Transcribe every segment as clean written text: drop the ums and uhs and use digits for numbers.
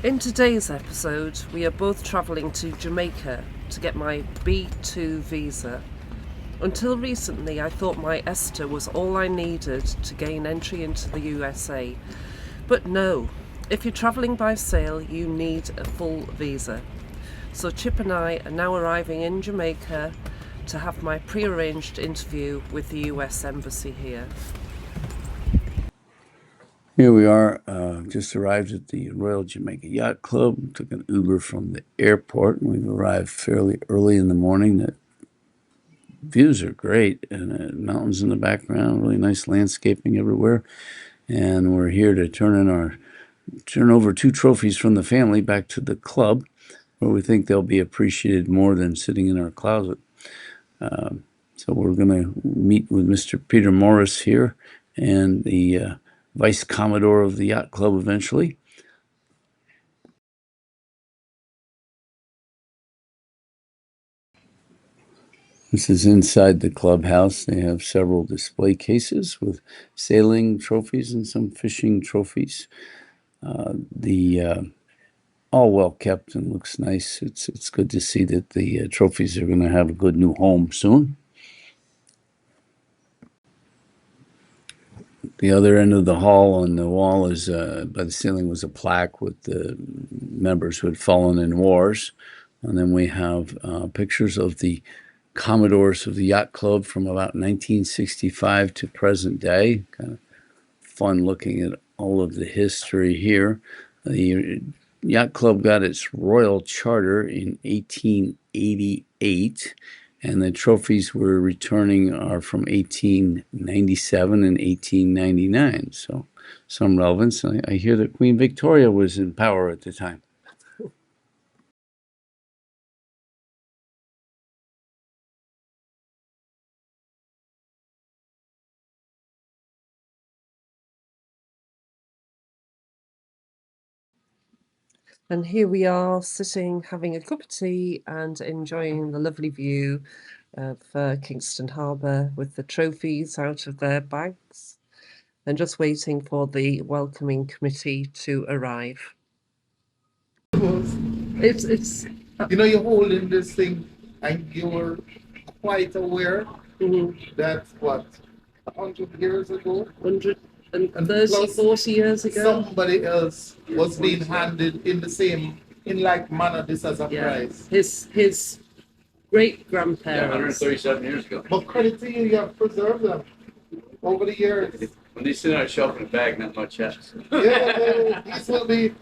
In today's episode, we are both travelling to Jamaica to get my B2 visa. Until recently, I thought my ESTA was all I needed to gain entry into the USA. But no, if you're travelling by sail, you need a full visa. So Chip and I are now arriving in Jamaica to have my pre-arranged interview with the US Embassy here. Here we are, just arrived at the Royal Jamaica Yacht Club, took an Uber from the airport, and we've arrived fairly early in the morning. The views are great, and mountains in the background, really nice landscaping everywhere. And we're here to turn over 2 trophies from the family back to the club, where we think they'll be appreciated more than sitting in our closet. So we're going to meet with Mr. Peter Morris here and the Vice Commodore of the Yacht Club eventually. This is inside the clubhouse. They have several display cases with sailing trophies and some fishing trophies. The all well kept and looks nice. It's good to see that the trophies are going to have a good new home soon. The other end of the hall on the wall is by the ceiling was a plaque with the members who had fallen in wars, and then we have pictures of the Commodores of the Yacht Club from about 1965 to present day. Kind of fun looking at all of the history here. The Yacht Club got its royal charter in 1888, and the trophies we're returning are from 1897 and 1899. So some relevance. I hear that Queen Victoria was in power at the time. And here we are sitting, having a cup of tea and enjoying the lovely view of Kingston Harbour with the trophies out of their bags and just waiting for the welcoming committee to arrive. It's you're holding this thing and you're quite aware that what 100 years ago 130, 40 years ago. somebody else was being handed in the same in like manner this as a Yeah, prize. his great Yeah, grandparents. 137 years ago. But credit to you, you have preserved them over the years. When they sit on a shelf in a bag, not much happens. Yeah, these will be,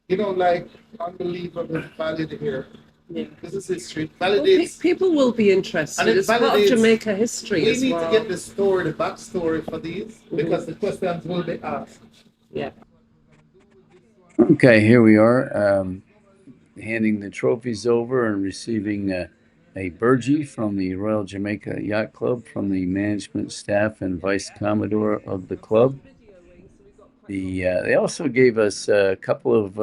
like unbelievable valid here. Yeah. This is history. Well, Validates. people will be interested. And it It's part of validates- Jamaica history We as need well. to get the story, the backstory for these, because the questions will be asked. Yeah. Okay, here we are, handing the trophies over and receiving a burgee from the Royal Jamaica Yacht Club from the management staff and Vice Commodore of the club. They also gave us a couple of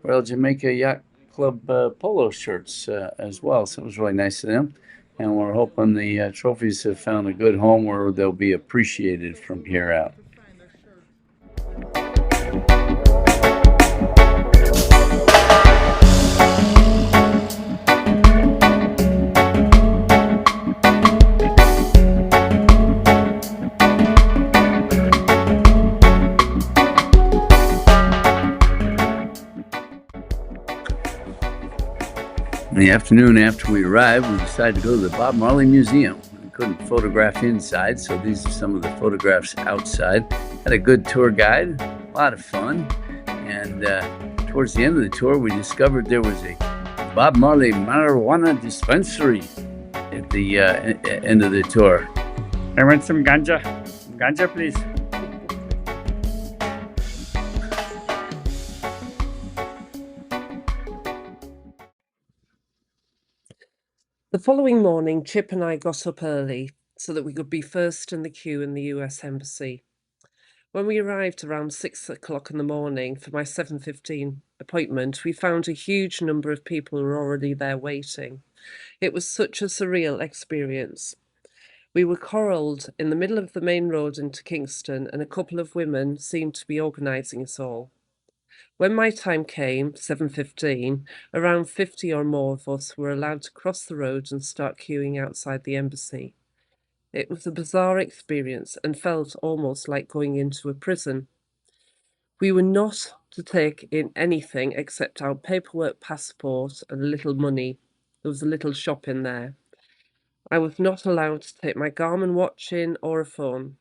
Royal Jamaica Yacht Club polo shirts as well, so it was really nice of them. And we're hoping the trophies have found a good home where they'll be appreciated from here out. In the afternoon after we arrived, we decided to go to the Bob Marley Museum. We couldn't photograph inside, so these are some of the photographs outside. Had a good tour guide, a lot of fun, and towards the end of the tour, we discovered there was a Bob Marley marijuana dispensary at the end of the tour. I want some ganja. Ganja, please. The following morning, Chip and I got up early so that we could be first in the queue in the US Embassy. When we arrived around 6 o'clock in the morning for my 7:15 appointment, we found a huge number of people who were already there waiting. It was such a surreal experience. We were corralled in the middle of the main road into Kingston, and a couple of women seemed to be organising us all. When my time came, 7:15, around 50 or more of us were allowed to cross the road and start queuing outside the embassy. It was a bizarre experience and felt almost like going into a prison. We were not to take in anything except our paperwork, passport, and a little money. There was a little shop in there. I was not allowed to take my Garmin watch in or a phone.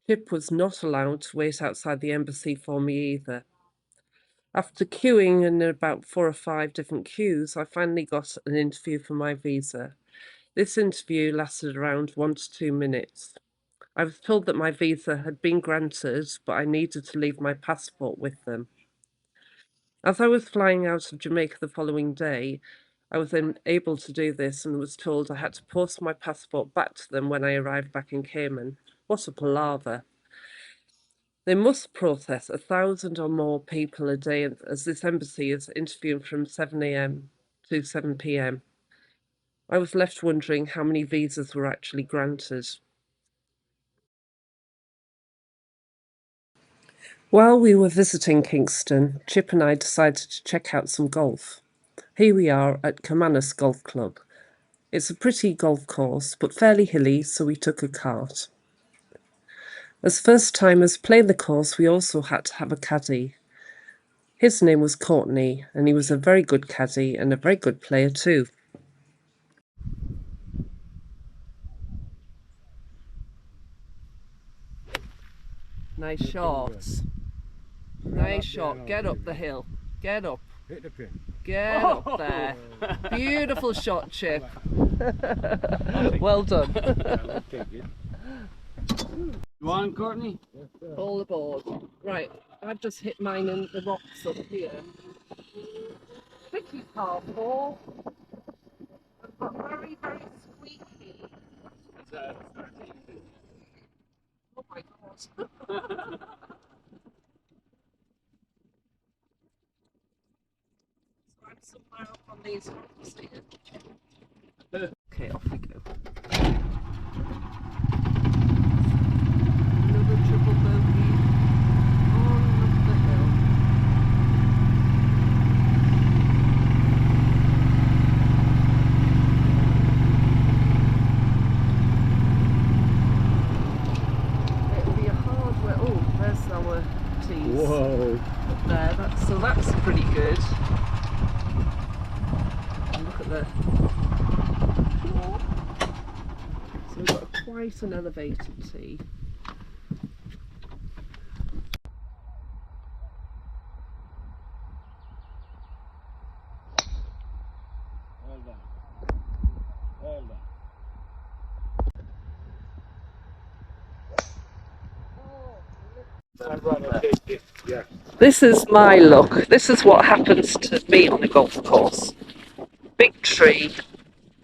Chip was not allowed to wait outside the embassy for me either. After queuing in about 4 or 5 different queues, I finally got an interview for my visa. This interview lasted around 1 to 2 minutes. I was told that my visa had been granted, but I needed to leave my passport with them. As I was flying out of Jamaica the following day, I was then able to do this and was told I had to post my passport back to them when I arrived back in Cayman. What a palaver. They must process 1,000 or more people a day, as this embassy is interviewing from 7 a.m. to 7 p.m. I was left wondering how many visas were actually granted. While we were visiting Kingston, Chip and I decided to check out some golf. Here we are at Camanas Golf Club. It's a pretty golf course, but fairly hilly, so we took a cart. As first-timers playing the course, we also had to have a caddy. His name was Courtney, and he was a very good caddy and a very good player too. Nice shots. Nice shot. Get up the hill. Get up. Hit the pin. Get up there. Beautiful shot, Chip. Well done. I'll take it. You on, Courtney? All aboard. Right, I've just hit mine in the rocks up here. Tricky par 4. I've got very, very squeaky. Oh my god. So I'm somewhere up on these rocks here. Okay, off we go. Another triple bogey on up the hill. It'll be a hard way. Oh, there's our tees. Whoa. Up there. That's pretty good. And look at the. So we've got quite an elevated tee. Well done. Well done. I'd rather take this. Yeah. This is my luck. This is what happens to me on the golf course. Big tree,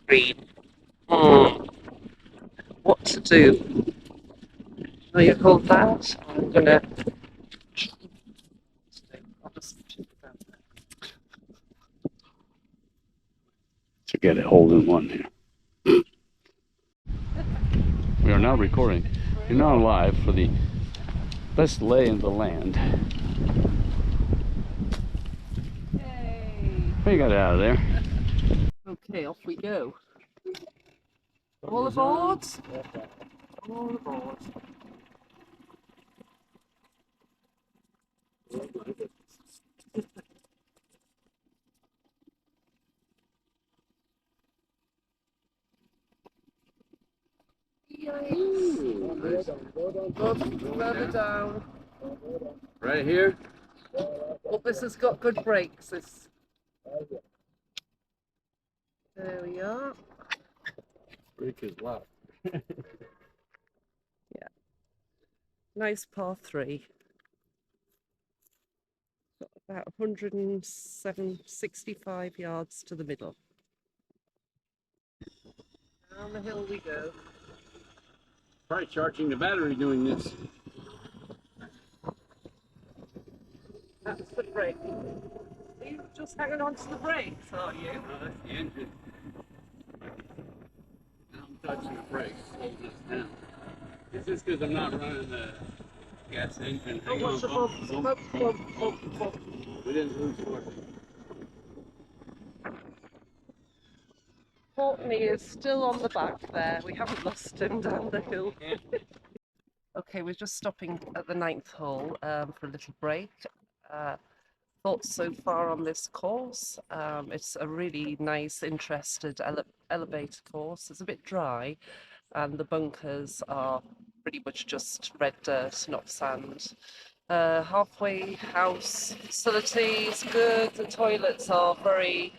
green. What to do? Now you hold that. I'm gonna. I'll just chip it down there. To get a hold in one here. We are now recording. You're now live for the best lay in the land. Yay! We got out of there. Okay, off we go. All aboard! All aboard. Further down. Right here? Oh, this has got good brakes. This. There we are. Break is loud. Nice par 3. Got about 165 yards to the middle. Down the hill we go. Probably charging the battery doing this. That's the brake. Are you just hanging on to the brakes, are you? Oh, that's the engine. I'm touching the brakes, holding this down. This is because I'm not running the gas engine. Oh, Hang what's the on, bump? Bump. We didn't lose one. Courtney is still on the back there. We haven't lost him down the hill. Okay, we're just stopping at the 9th hole for a little break. Thoughts so far on this course? It's a really nice, interested elevator course. It's a bit dry, and the bunkers are pretty much just red dirt, not sand. Halfway house facilities good. The toilets are very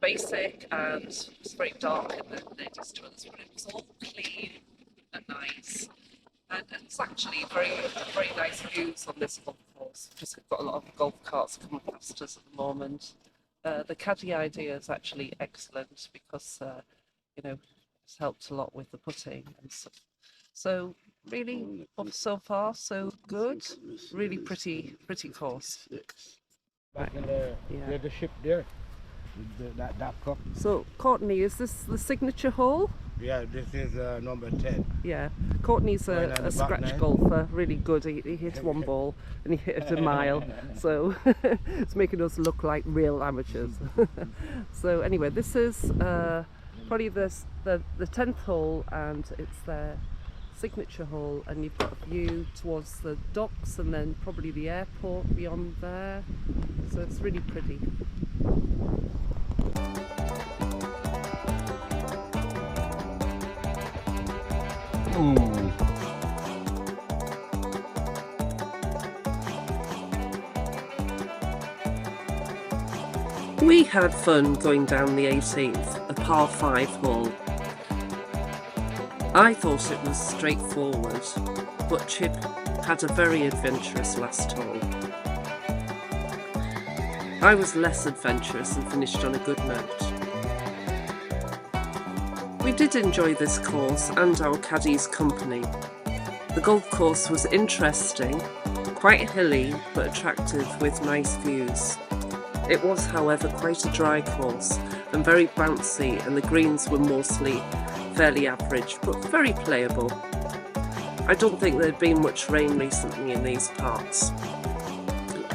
basic, and it's very dark in the ladies' toilets, but it was all clean and nice. And it's actually very nice views on this golf course. Just got a lot of golf carts coming past us at the moment. The caddy idea is actually excellent because it's helped a lot with the putting and stuff. So really, so far so good. Really pretty course. Back in the, Yeah. there's the ship there. That cup. So Courtney, is this the signature hole? Yeah, this is number 10. Yeah, Courtney's Going on the a back scratch nine. golfer, really good. He hit one ball and he hit it a mile, so it's making us look like real amateurs. So anyway, this is probably the 10th hole, and it's their signature hole, and you've got a view towards the docks and then probably the airport beyond there. So it's really pretty. We had fun going down the 18th, a par 5 hole. I thought it was straightforward, but Chip had a very adventurous last hole. I was less adventurous and finished on a good note. We did enjoy this course and our caddy's company. The golf course was interesting, quite hilly but attractive with nice views. It was, however, quite a dry course and very bouncy, and the greens were mostly fairly average but very playable. I don't think there'd been much rain recently in these parts.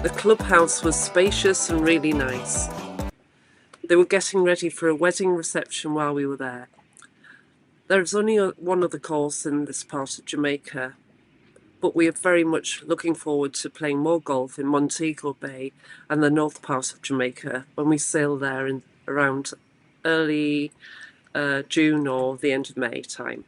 The clubhouse was spacious and really nice. They were getting ready for a wedding reception while we were there. There is only one other course in this part of Jamaica, but we are very much looking forward to playing more golf in Montego Bay and the north part of Jamaica when we sail there in around early June or the end of May time.